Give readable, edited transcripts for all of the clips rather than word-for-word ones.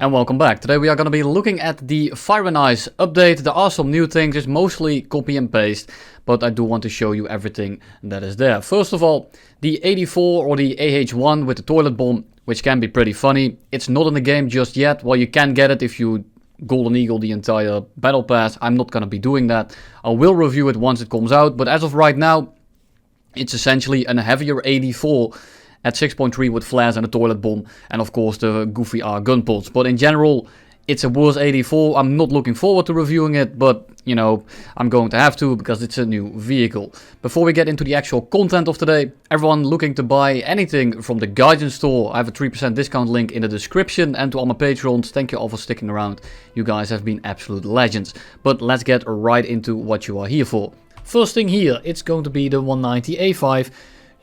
And welcome back. Today we are going to be looking at the Fire and Ice update. There are some new things, it's mostly copy and paste, but I do want to show you everything that is there. First of all, the 84 or the AH1 with the toilet bomb, which can be pretty funny. It's not in the game just yet. Well, you can get it if you Golden Eagle the entire battle pass. I'm not going to be doing that. I will review it once it comes out, but as of right now, it's essentially a heavier 84 at 6.3 with flares and a toilet bomb, and of course the goofy R gun pods. But in general, it's a worse 84. I'm not looking forward to reviewing it, but you know, I'm going to have to because it's a new vehicle. Before we get into the actual content of today, everyone looking to buy anything from the Gaijin store, I have a 3% discount link in the description. And to all my patrons, thank you all for sticking around. You guys have been absolute legends. But let's get right into what you are here for. First thing here, it's going to be the 190A5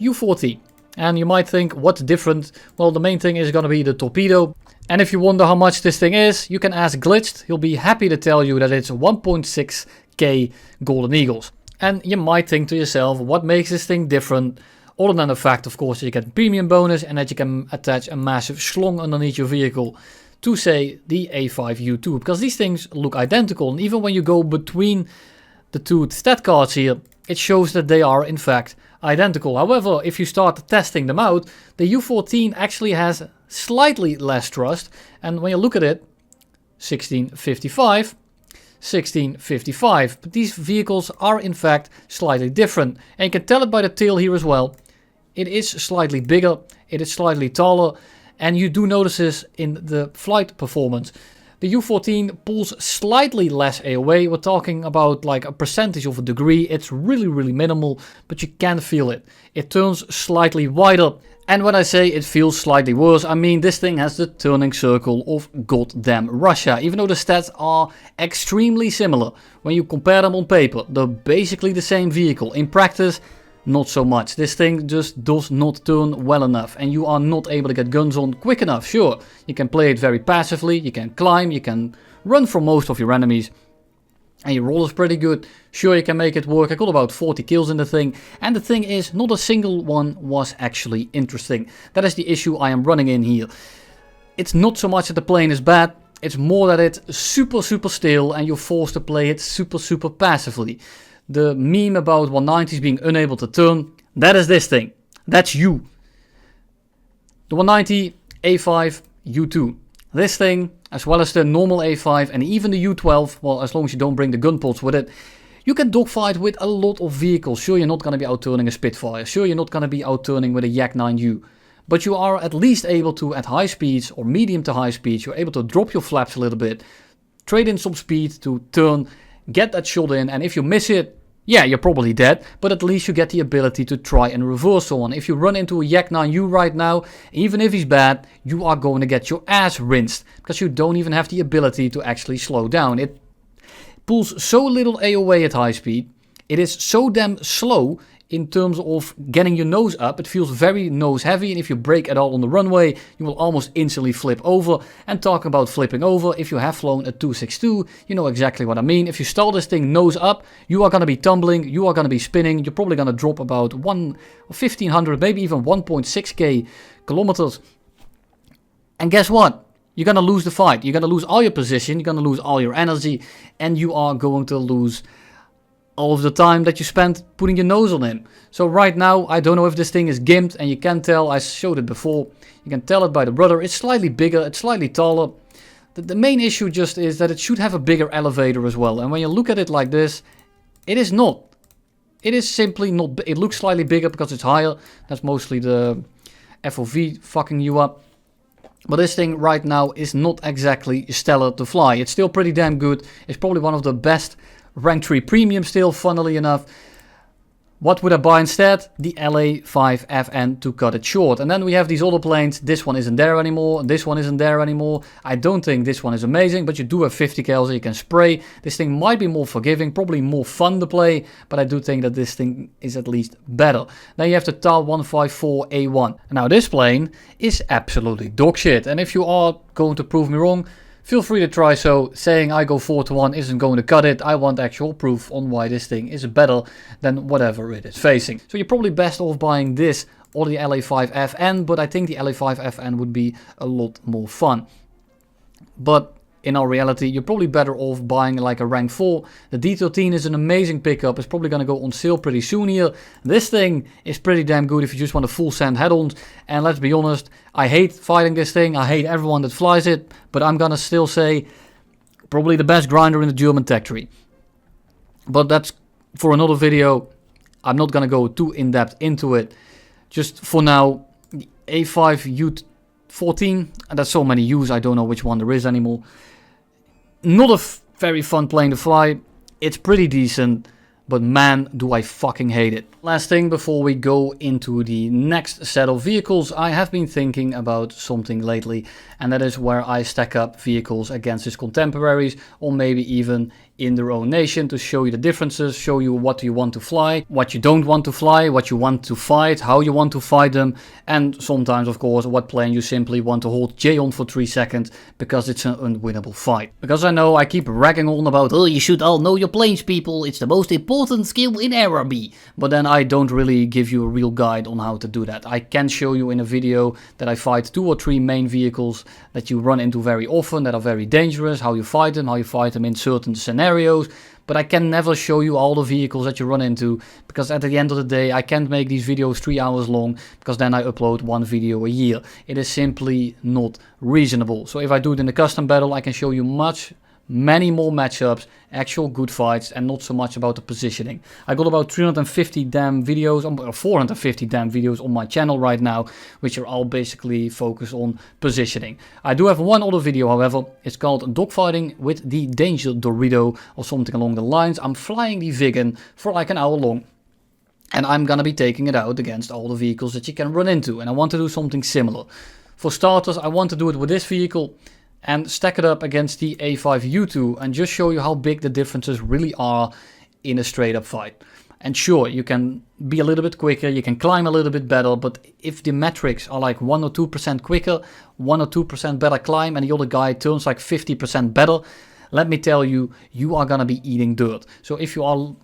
U40. And you might think, what's different? Well, the main thing is going to be the torpedo. And if you wonder how much this thing is, you can ask Glitched. He'll be happy to tell you that it's 1.6k Golden Eagles. And you might think to yourself, what makes this thing different? Other than the fact, of course, that you get a premium bonus and that you can attach a massive schlong underneath your vehicle to, say, the A5U2. Because these things look identical. And even when you go between the two stat cards here, it shows that they are, in fact, identical. However, if you start testing them out, the U14 actually has slightly less thrust, and when you look at it, 1655, 1655. But these vehicles are in fact slightly different, and you can tell it by the tail here as well. It is slightly bigger, it is slightly taller, and you do notice this in the flight performance. The U14 pulls slightly less AOA. We're talking about like a percentage of a degree. It's really minimal, but you can feel it. It turns slightly wider. And when I say it feels slightly worse, I mean this thing has the turning circle of goddamn Russia. Even though the stats are extremely similar, when you compare them on paper, they're basically the same vehicle. In practice, not so much. This thing just does not turn well enough, and you are not able to get guns on quick enough. Sure, you can play it very passively, you can climb, you can run from most of your enemies, and your roll is pretty good. Sure, you can make it work. I got about 40 kills in the thing, and the thing is, not a single one was actually interesting. That is the issue I am running in here. It's not so much that the plane is bad, it's more that it's super stale, and you're forced to play it super passively. The meme about 190s being unable to turn, that is this thing. That's you. The 190 A5 U2. This thing, as well as the normal A5 and even the U12, well, as long as you don't bring the gun pods with it, you can dogfight with a lot of vehicles. Sure, you're not going to be out-turning a Spitfire. Sure, you're not going to be out-turning with a Yak-9U. But you are at least able to, at high speeds or medium to high speeds, you're able to drop your flaps a little bit, trade in some speed to turn, get that shot in, and if you miss it, yeah, you're probably dead, but at least you get the ability to try and reverse someone. If you run into a Yak-9U right now, even if he's bad, you are going to get your ass rinsed, because you don't even have the ability to actually slow down. It pulls so little AOA at high speed, it is so damn slow in terms of getting your nose up. It feels very nose heavy, and if you brake at all on the runway, you will almost instantly flip over. And talking about flipping over, if you have flown a 262, you know exactly what I mean. If you stall this thing nose up, you are going to be tumbling, you are going to be spinning, you're probably going to drop about 1,500, maybe even 1.6k kilometers. And guess what? You're going to lose the fight. You're going to lose all your position, you're going to lose all your energy, and you are going to lose all of the time that you spent putting your nose on him. So right now, I don't know if this thing is gimped, and you can tell, I showed it before, you can tell it by the rudder, it's slightly bigger, it's slightly taller. The main issue just is that it should have a bigger elevator as well, and when you look at it like this, it is not. It is simply not, it looks slightly bigger because it's higher, that's mostly the FOV fucking you up. But this thing right now is not exactly stellar to fly. It's still pretty damn good, it's probably one of the best Rank 3 Premium still, funnily enough. What would I buy instead? The LA5FN to cut it short. And then we have these other planes. This one isn't there anymore. This one isn't there anymore. I don't think this one is amazing, but you do have 50 cals that you can spray. This thing might be more forgiving, probably more fun to play, but I do think that this thing is at least better. Then you have the TAL 154A1. Now this plane is absolutely dog shit. And if you are going to prove me wrong, feel free to try so. Saying I go 4-1 isn't going to cut it. I want actual proof on why this thing is better than whatever it is facing. So you're probably best off buying this or the LA5FN, but I think the LA5FN would be a lot more fun. but in our reality, you're probably better off buying like a rank 4. The D13 is an amazing pickup. It's probably going to go on sale pretty soon here. This thing is pretty damn good if you just want a full send head-ons. And let's be honest, I hate fighting this thing. I hate everyone that flies it. But I'm going to still say probably the best grinder in the German tech tree. But that's for another video. I'm not going to go too in-depth into it. Just for now, the A5U14, and there's so many U's, I don't know which one there is anymore. Not a very fun plane to fly. It's pretty decent, but man, do I fucking hate it. Last thing before we go into the next set of vehicles, I have been thinking about something lately, and that is where I stack up vehicles against its contemporaries, or maybe even in their own nation, to show you the differences, show you what you want to fly, what you don't want to fly, what you want to fight, how you want to fight them, and sometimes of course what plane you simply want to hold J on for 3 seconds because it's an unwinnable fight. Because I know I keep ragging on about, oh, you should all know your planes, people, it's the most important skill in Araby, but then I don't really give you a real guide on how to do that. I can show you in a video that I fight 2 or 3 main vehicles that you run into very often, that are very dangerous, how you fight them in certain scenarios, but I can never show you all the vehicles that you run into, because at the end of the day I can't make these videos 3 hours long, because then I upload 1 video a year. It is simply not reasonable. So if I do it in a custom battle, I can show you many more matchups, actual good fights, and not so much about the positioning. I got about 350 damn videos, or 450 damn videos on my channel right now, which are all basically focused on positioning. I do have one other video, however. It's called Dogfighting with the Danger Dorito, or something along the lines. I'm flying the Viggen for like an hour long, and I'm gonna be taking it out against all the vehicles that you can run into, and I want to do something similar. For starters, I want to do it with this vehicle, and stack it up against the A5U2 and just show you how big the differences really are in a straight up fight. And sure, you can be a little bit quicker, you can climb a little bit better, but if the metrics are like 1 or 2% quicker, 1 or 2% better climb, and the other guy turns like 50% better, let me tell you, you are gonna be eating dirt. So if you are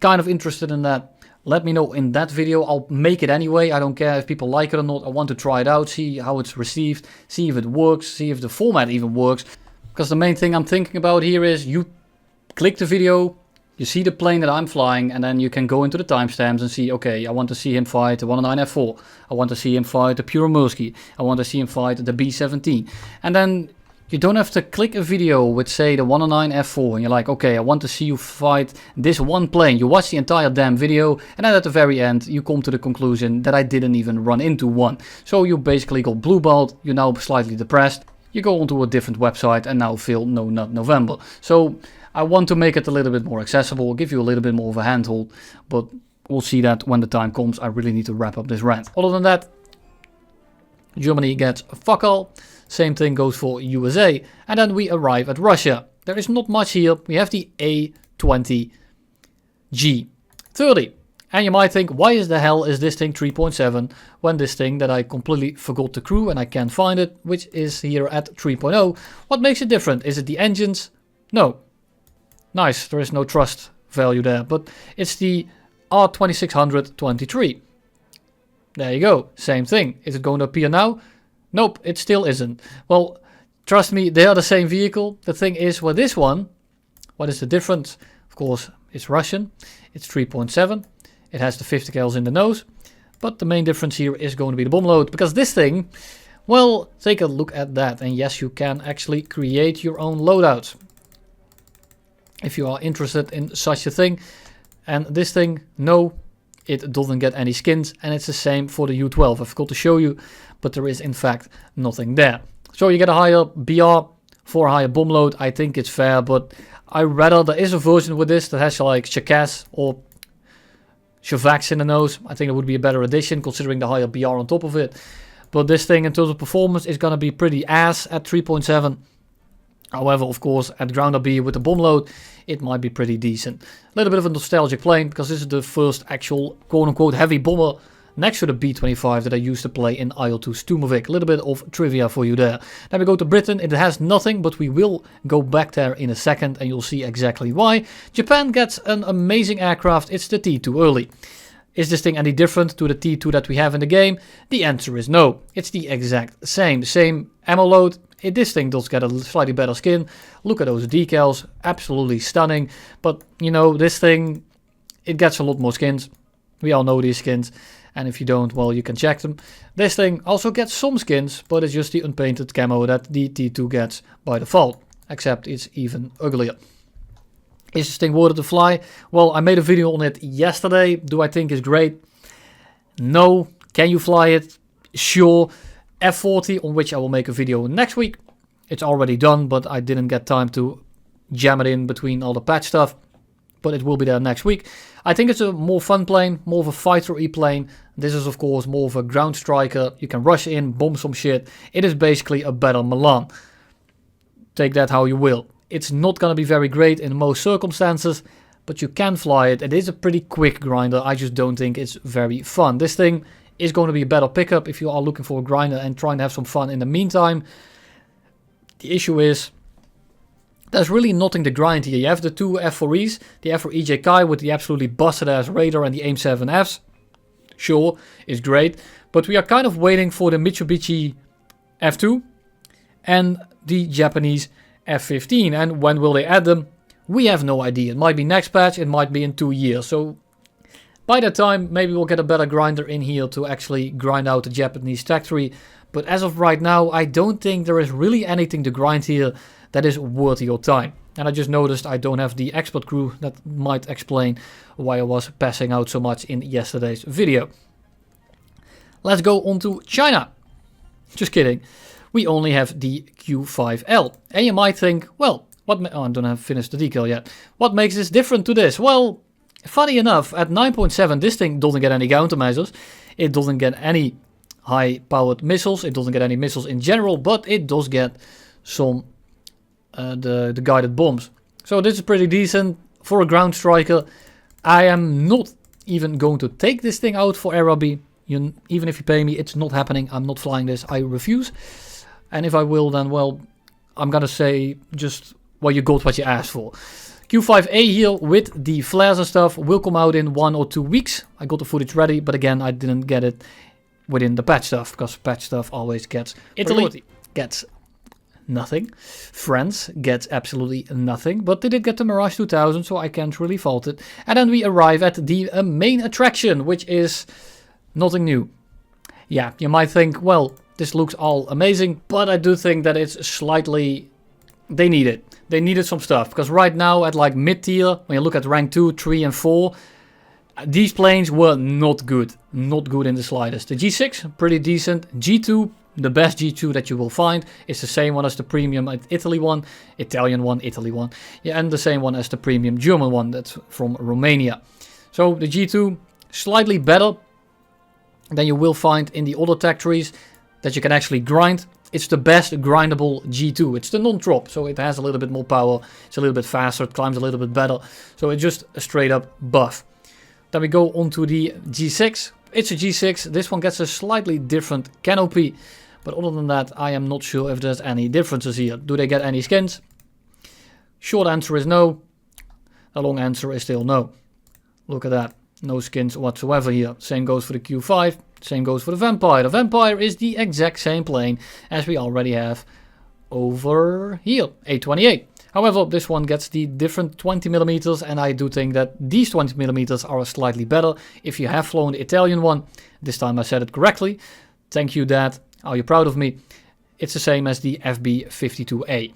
kind of interested in that, let me know in that video. I'll make it anyway. I don't care if people like it or not. I want to try it out, see how it's received, see if it works, see if the format even works. Because the main thing I'm thinking about here is you click the video, you see the plane that I'm flying, and then you can go into the timestamps and see, okay, I want to see him fight the 109F4. I want to see him fight the Puromursky. I want to see him fight the B-17. And then you don't have to click a video with, say, the 109F4, and you're like, okay, I want to see you fight this one plane. You watch the entire damn video, and then at the very end, you come to the conclusion that I didn't even run into one. So you basically got blue-balled, you're now slightly depressed, you go onto a different website, and now feel No Nut November. So I want to make it a little bit more accessible, give you a little bit more of a handhold, but we'll see that when the time comes. I really need to wrap up this rant. Other than that, Germany gets a fuck all. Same thing goes for USA. And then we arrive at Russia. There is not much here. We have the A20G30. And you might think, why is the hell is this thing 3.7 when this thing that I completely forgot to crew and I can't find it, which is here at 3.0. What makes it different? Is it the engines? No. Nice, there is no trust value there. But it's the R2623. There you go, same thing. Is it going to appear now? Nope, it still isn't. Well, trust me, they are the same vehicle. The thing is, with this one, what is the difference? Of course, it's Russian. It's 3.7. It has the 50 cals in the nose. But the main difference here is going to be the bomb load. Because this thing, well, take a look at that. And yes, you can actually create your own loadouts, if you are interested in such a thing. And this thing, no, it doesn't get any skins, and it's the same for the U12. I forgot to show you, but there is in fact nothing there. So you get a higher BR for a higher bomb load. I think it's fair, but I rather there is a version with this that has like Chakaz or Shavax in the nose. I think it would be a better addition considering the higher BR on top of it. But this thing in terms of performance is going to be pretty ass at 3.7. However, of course, at ground RB with the bomb load, it might be pretty decent. A little bit of a nostalgic plane, because this is the first actual quote-unquote heavy bomber next to the B-25 that I used to play in IL-2 Stumovik. A little bit of trivia for you there. Then we go to Britain. It has nothing, but we will go back there in a second, and you'll see exactly why. Japan gets an amazing aircraft. It's the T2 early. Is this thing any different to the T2 that we have in the game? The answer is no. It's the exact same. Same ammo load. This thing does get a slightly better skin. Look at those decals, absolutely stunning. But, you know, this thing, it gets a lot more skins. We all know these skins. And if you don't, well, you can check them. This thing also gets some skins, but it's just the unpainted camo that the T2 gets by default. Except it's even uglier. Is this thing worth it to fly? Well, I made a video on it yesterday. Do I think it's great? No. Can you fly it? Sure. F40, on which I will make a video next week. It's already done, but I didn't get time to jam it in between all the patch stuff. But it will be there next week. I think it's a more fun plane, more of a fighter-y plane. This is, of course, more of a ground striker. You can rush in, bomb some shit. It is basically a better Milan. Take that how you will. It's not going to be very great in most circumstances, but you can fly it. It is a pretty quick grinder. I just don't think it's very fun. This thing is going to be a better pickup if you are looking for a grinder and trying to have some fun in the meantime. The issue is, there's really nothing to grind here. You have the two F4Es, the F4EJ Kai with the absolutely busted ass radar and the AIM-7Fs. Sure, is great, but we are kind of waiting for the Mitsubishi F2 and the Japanese F15. And when will they add them? We have no idea. It might be next patch, it might be in 2 years. So by that time, maybe we'll get a better grinder in here to actually grind out the Japanese tech tree. But as of right now, I don't think there is really anything to grind here that is worth your time. And I just noticed I don't have the expert crew. That might explain why I was passing out so much in yesterday's video. Let's go on to China. Just kidding. We only have the Q5L. And you might think, well, I don't have finished the decal yet. What makes this different to this? Well, funny enough, at 9.7 this thing doesn't get any countermeasures. It doesn't get any high-powered missiles. It doesn't get any missiles in general, but it does get some the guided bombs. So this is pretty decent for a ground striker. I am not even going to take this thing out for Arabi. Even if you pay me, it's not happening. I'm not flying this. I refuse. And if I will, then, well, I'm going to say just, well, you got what you asked for. Q5A here with the flares and stuff will come out in 1 or 2 weeks. I got the footage ready, but again, I didn't get it within the patch stuff, because patch stuff always gets Italy gets nothing. France gets absolutely nothing, but they did get the Mirage 2000, so I can't really fault it. And then we arrive at the main attraction, which is nothing new. Yeah, you might think, well, this looks all amazing, but I do think that it's slightly, they need it. They needed some stuff, because right now at like mid-tier, when you look at rank 2, 3 and 4, these planes were not good. Not good in the slightest. The G6, pretty decent. G2, the best G2 that you will find. It's the same one as the premium Italian one. Yeah, and the same one as the premium German one. That's from Romania. So the G2, slightly better than you will find in the other tech trees that you can actually grind. It's the best grindable G2. It's the non-drop, so it has a little bit more power. It's a little bit faster. It climbs a little bit better. So it's just a straight up buff. Then we go on to the G6. It's a G6. This one gets a slightly different canopy. But other than that, I am not sure if there's any differences here. Do they get any skins? Short answer is no. The long answer is still no. Look at that. No skins whatsoever here. Same goes for the Q5. Same goes for the Vampire. The Vampire is the exact same plane as we already have over here. A28. However, this one gets the different 20mm, and I do think that these 20mm are slightly better. If you have flown the Italian one, this time I said it correctly. Thank you, Dad. Are you proud of me? It's the same as the FB52A.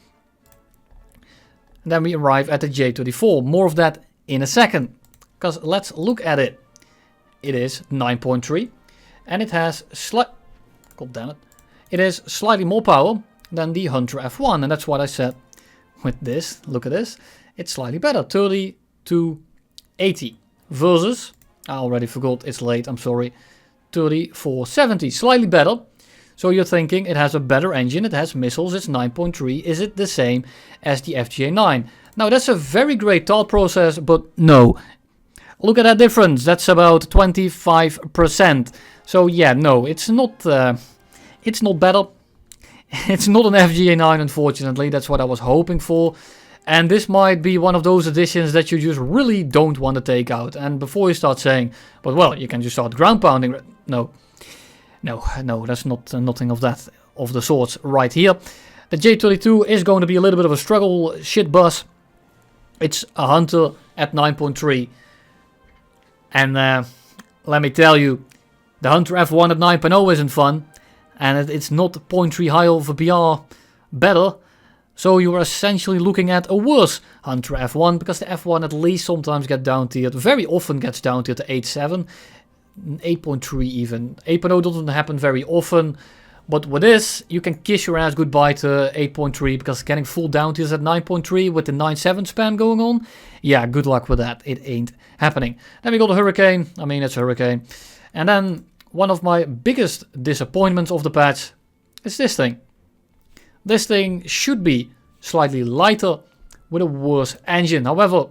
And then we arrive at the J34. More of that in a second. Because let's look at it. It is 9.3. And it has it is slightly more power than the Hunter F1. And that's what I said with this. Look at this. It's slightly better. 30 to 80. Versus, I already forgot, it's late, I'm sorry. 3470. Slightly better. So you're thinking it has a better engine, it has missiles, it's 9.3. Is it the same as the FGA-9? Now that's a very great thought process, but no. Look at that difference, that's about 25%. So yeah, no, it's not better. It's not an FGA-9, unfortunately, that's what I was hoping for. And this might be one of those additions that you just really don't want to take out. And before you start saying, but well, you can just start ground pounding. No, that's not nothing of the sorts right here. The J22 is going to be a little bit of a struggle shit bus. It's a Hunter at 9.3. And let me tell you, the Hunter F1 at 9.0 isn't fun. And it's not 0.3 high of a BR better. So you are essentially looking at a worse Hunter F1. Because the F1 at least sometimes gets down tiered. Very often gets down tiered to 8.7. 8.3 even. 8.0 doesn't happen very often. But with this, you can kiss your ass goodbye to 8.3. Because getting full down tiers at 9.3 with the 9.7 span going on. Yeah, good luck with that. It ain't happening. Then we got a Hurricane. I mean, it's a Hurricane. And then one of my biggest disappointments of the patch is this thing. This thing should be slightly lighter with a worse engine. However,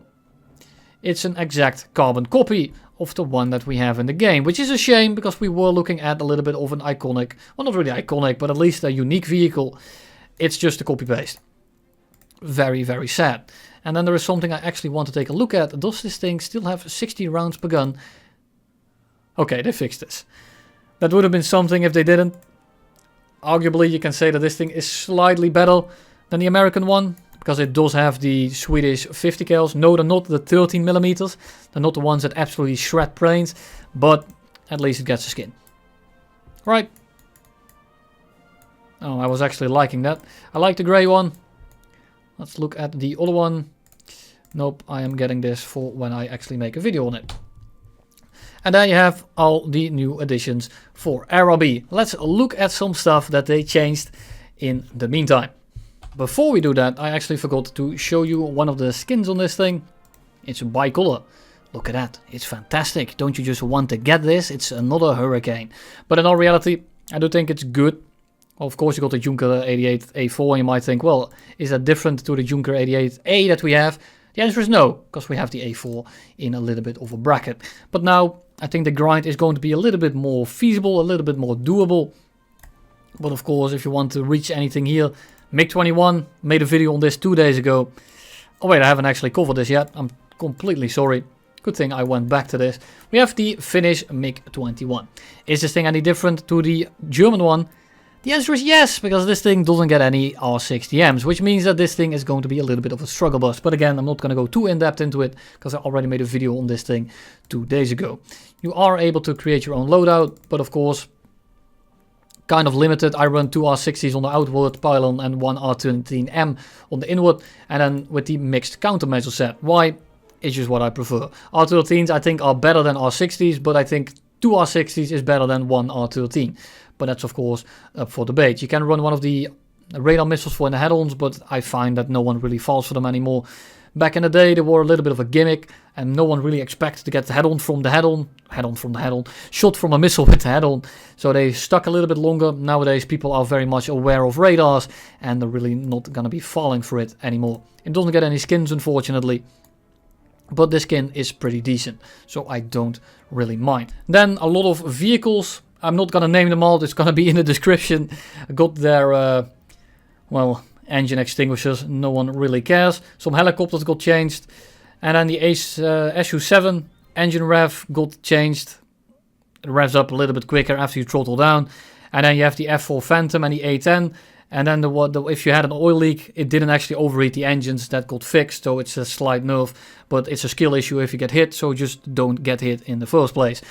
it's an exact carbon copy of the one that we have in the game. Which is a shame because we were looking at a little bit of an iconic, well not really iconic, but at least a unique vehicle. It's just a copy paste. Very, very sad. And then there is something I actually want to take a look at. Does this thing still have 60 rounds per gun? Okay, they fixed this. That would have been something if they didn't. Arguably, you can say that this thing is slightly better than the American one. Because it does have the Swedish 50 cals. No, they're not the 13mm. They're not the ones that absolutely shred brains. But at least it gets a skin. Right. Oh, I was actually liking that. I like the grey one. Let's look at the other one. Nope, I am getting this for when I actually make a video on it. And there you have all the new additions for RRB. Let's look at some stuff that they changed in the meantime. Before we do that, I actually forgot to show you one of the skins on this thing. It's bicolor. Look at that. It's fantastic. Don't you just want to get this? It's another Hurricane. But in all reality, I do think it's good. Well, of course, you got the Junker 88A4 and you might think, well, is that different to the Junker 88A that we have? The answer is no, because we have the A4 in a little bit of a bracket. But now, I think the grind is going to be a little bit more feasible, a little bit more doable. But of course, if you want to reach anything here, MiG-21 made a video on this 2 days ago. Oh wait, I haven't actually covered this yet. I'm completely sorry. Good thing I went back to this. We have the Finnish MiG-21. Is this thing any different to the German one? The answer is yes, because this thing doesn't get any R60Ms, which means that this thing is going to be a little bit of a struggle bus. But again, I'm not going to go too in-depth into it, because I already made a video on this thing 2 days ago. You are able to create your own loadout, but of course, kind of limited. I run 2 R60s on the outward pylon and 1 R13M on the inward, and then with the mixed countermeasure set. Why? It's just what I prefer. R13s I think are better than R60s, but I think 2 R60s is better than 1 R13. But that's of course up for debate. You can run one of the radar missiles for in the head-ons, but I find that no one really falls for them anymore. Back in the day, they were a little bit of a gimmick, and no one really expected to get the head-on from the head-on, shot from a missile with the head-on. So they stuck a little bit longer. Nowadays, people are very much aware of radars, and they're really not going to be falling for it anymore. It doesn't get any skins, unfortunately, but the skin is pretty decent, so I don't really mind. Then a lot of vehicles. I'm not going to name them all. It's going to be in the description. Got their, well, engine extinguishers. No one really cares. Some helicopters got changed. And then the Su-7 engine rev got changed. It revs up a little bit quicker after you throttle down. And then you have the F4 Phantom and the A10. And then if you had an oil leak, it didn't actually overheat the engines. That got fixed, so it's a slight nerve. But it's a skill issue if you get hit, so just don't get hit in the first place.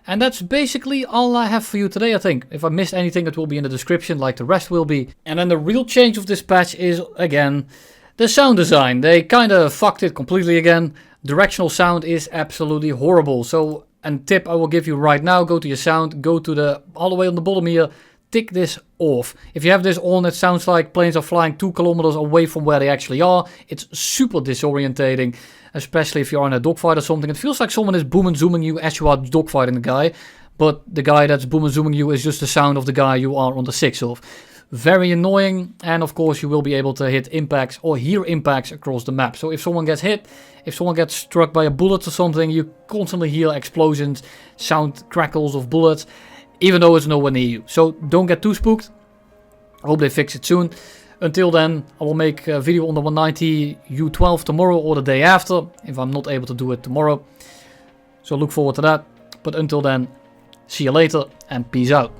And that's basically all I have for you today, I think. If I missed anything, it will be in the description, like the rest will be. And then the real change of this patch is, again, the sound design. They kind of fucked it completely again. Directional sound is absolutely horrible. So, a tip I will give you right now, go to your sound, go to all the way on the bottom here, tick this off. If you have this on, it sounds like planes are flying 2 kilometers away from where they actually are. It's super disorientating, especially if you're in a dogfight or something. It feels like someone is boom and zooming you as you are dogfighting the guy, but the guy that's boom and zooming you is just the sound of the guy you are on the 6 of. Very annoying, and of course you will be able to hit impacts or hear impacts across the map. So if someone gets hit, if someone gets struck by a bullet or something, you constantly hear explosions, sound crackles of bullets, even though it's nowhere near you. So don't get too spooked. I hope they fix it soon. Until then, I will make a video on the 190 U12 tomorrow or the day after, if I'm not able to do it tomorrow. So look forward to that. But until then, see you later and peace out.